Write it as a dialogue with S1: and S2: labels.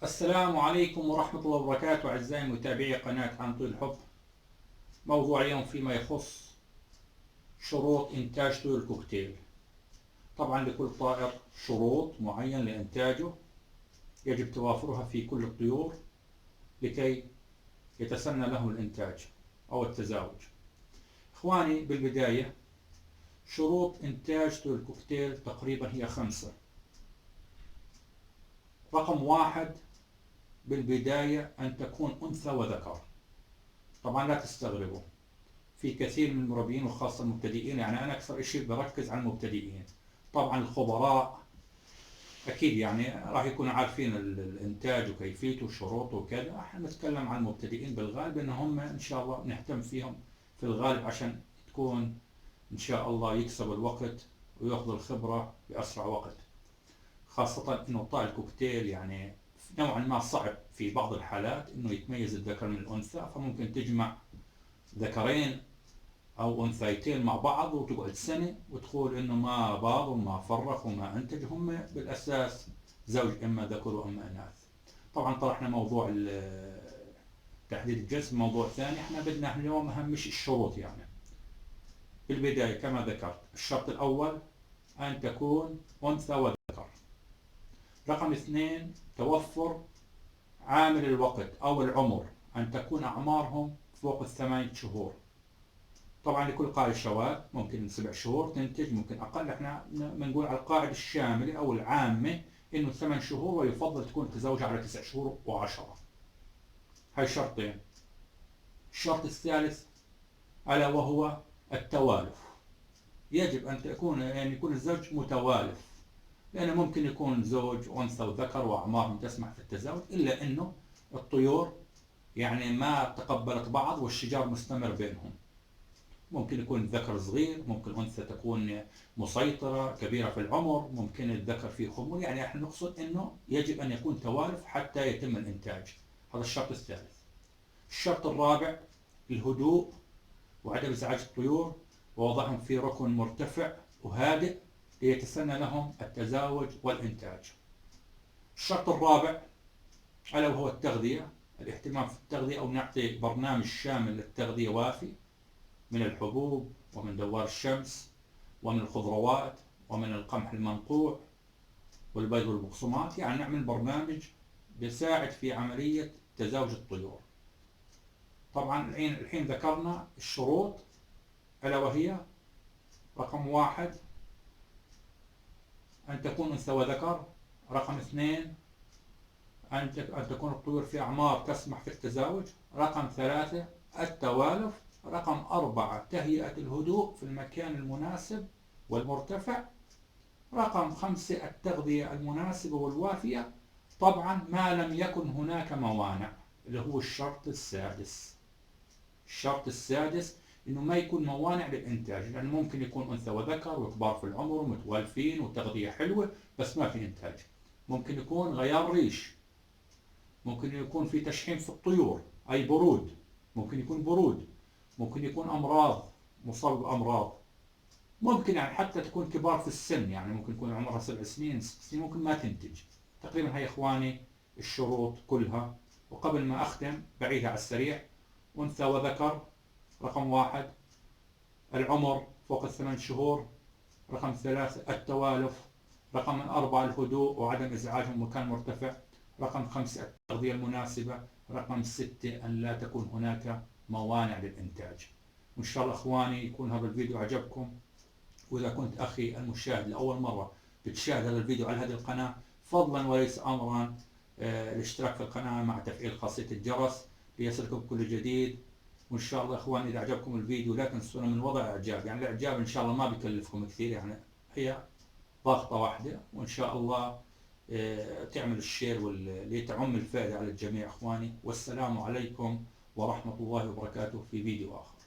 S1: السلام عليكم ورحمة الله وبركاته أعزائي متابعي قناة عن طول الحب. موضوع اليوم فيما يخص شروط إنتاج طيور الكوكتيل. طبعا لكل طائر شروط معين لإنتاجه يجب توافرها في كل الطيور لكي يتسنى له الإنتاج أو التزاوج. إخواني، بالبداية شروط إنتاج طيور الكوكتيل تقريبا هي 5. رقم 1 بالبداية أن تكون أنثى وذكر. طبعا لا تستغربوا، في كثير من المربيين وخاصة المبتدئين، يعني أنا أكثر شيء بركز على المبتدئين. طبعا الخبراء أكيد يعني راح يكونوا عارفين الإنتاج وكيفيته وشروطه وكذا. احنا نتكلم عن المبتدئين بالغالب، إن هم إن شاء الله نهتم فيهم في الغالب عشان تكون إن شاء الله يكسب الوقت ويأخذ الخبرة بأسرع وقت. خاصة إنه طائر الكوكتيل يعني نوعا ما صعب في بعض الحالات إنه يتميز الذكر من الأنثى، فممكن تجمع ذكرين أو أنثيتين مع بعض وتقعد سنة وتقول إنه ما باض وما فرخ وما أنتج. هم بالأساس زوج، إما ذكر وإما إناث. طبعا طرحنا موضوع تحديد الجنس، موضوع ثاني. احنا بدنا اليوم أهم شيء الشروط. يعني في البداية كما ذكرت، الشرط الأول أن تكون أنثى وذكر. رقم 2 توفر عامل الوقت أو العمر، أن تكون أعمارهم فوق 8 شهور. طبعا لكل قاعدة شواذ، ممكن 7 شهور تنتج، ممكن أقل. احنا بنقول على القاعدة الشاملة أو العامة إنه 8 شهور، ويفضل تكون تزوجها على 9 شهور و10. هاي شرطين. الشرط الثالث ألا وهو التوالف. يجب أن يكون الزوج متوالف، لأنه ممكن يكون زوج أنثى وذكر وأعمارهم تسمح في التزاوج، إلا إنه الطيور يعني ما تقبلت بعض والشجار مستمر بينهم. ممكن يكون الذكر صغير، ممكن الأنثى تكون مسيطرة كبيرة في العمر، ممكن الذكر فيه خمول. يعني احنا نقصد انه يجب ان يكون توالف حتى يتم الانتاج. هذا الشرط الثالث. الشرط الرابع الهدوء وعدم ازعاج الطيور ووضعهم في ركن مرتفع وهادئ ليتسنى لهم التزاوج والانتاج. الشرط الرابع الا وهو التغذية، الاهتمام في التغذية، او نعطي برنامج شامل للتغذية وافي من الحبوب ومن دوار الشمس ومن الخضروات ومن القمح المنقوع والبيض والبقسماط. يعني نعمل برنامج بيساعد في عملية تزاوج الطيور. طبعا الحين ذكرنا الشروط، ألا وهي رقم 1 أن تكون أنثى وذكر. رقم 2 أن تكون الطيور في أعمار تسمح في التزاوج. رقم 3 التوالف. رقم 4 تهيئة الهدوء في المكان المناسب والمرتفع. رقم 5 التغذية المناسبة والوافية، طبعا ما لم يكن هناك موانع، اللي هو الشرط السادس. الشرط السادس انه ما يكون موانع للانتاج، لانه يعني ممكن يكون انثى وذكر وكبار في العمر ومتوالفين وتغذية حلوة بس ما في انتاج. ممكن يكون غيار ريش، ممكن يكون في تشحيم في الطيور اي برود، ممكن يكون برود، ممكن يكون امراض، مصاب بامراض، ممكن يعني حتى تكون كبار في السن، يعني ممكن يكون عمرها 7 سنين 6 سنين ممكن ما تنتج. تقريبا هي اخواني الشروط كلها. وقبل ما اختم بعيدها على السريع. انثى وذكر. رقم 1 العمر فوق 8 شهور. رقم 3 التوالف. رقم 4 الهدوء وعدم ازعاجهم مكان مرتفع. رقم 5 التغذية المناسبة. رقم 6 أن لا تكون هناك موانع للإنتاج. وإن شاء الله إخواني يكون هذا الفيديو عجبكم. وإذا كنت أخي المشاهد لأول مرة بتشاهد هذا الفيديو على هذه القناة، فضلا وليس أمرا الاشتراك في القناة مع تفعيل خاصية الجرس ليصلكم كل جديد. وإن شاء الله إخواني إذا عجبكم الفيديو لا تنسونا من وضع إعجاب. يعني الإعجاب إن شاء الله ما بيكلفكم كثير، يعني هي ضغطة واحدة، وإن شاء الله تعمل الشير لتعم الفائدة على الجميع إخواني. والسلام عليكم ورحمة الله وبركاته في فيديو آخر.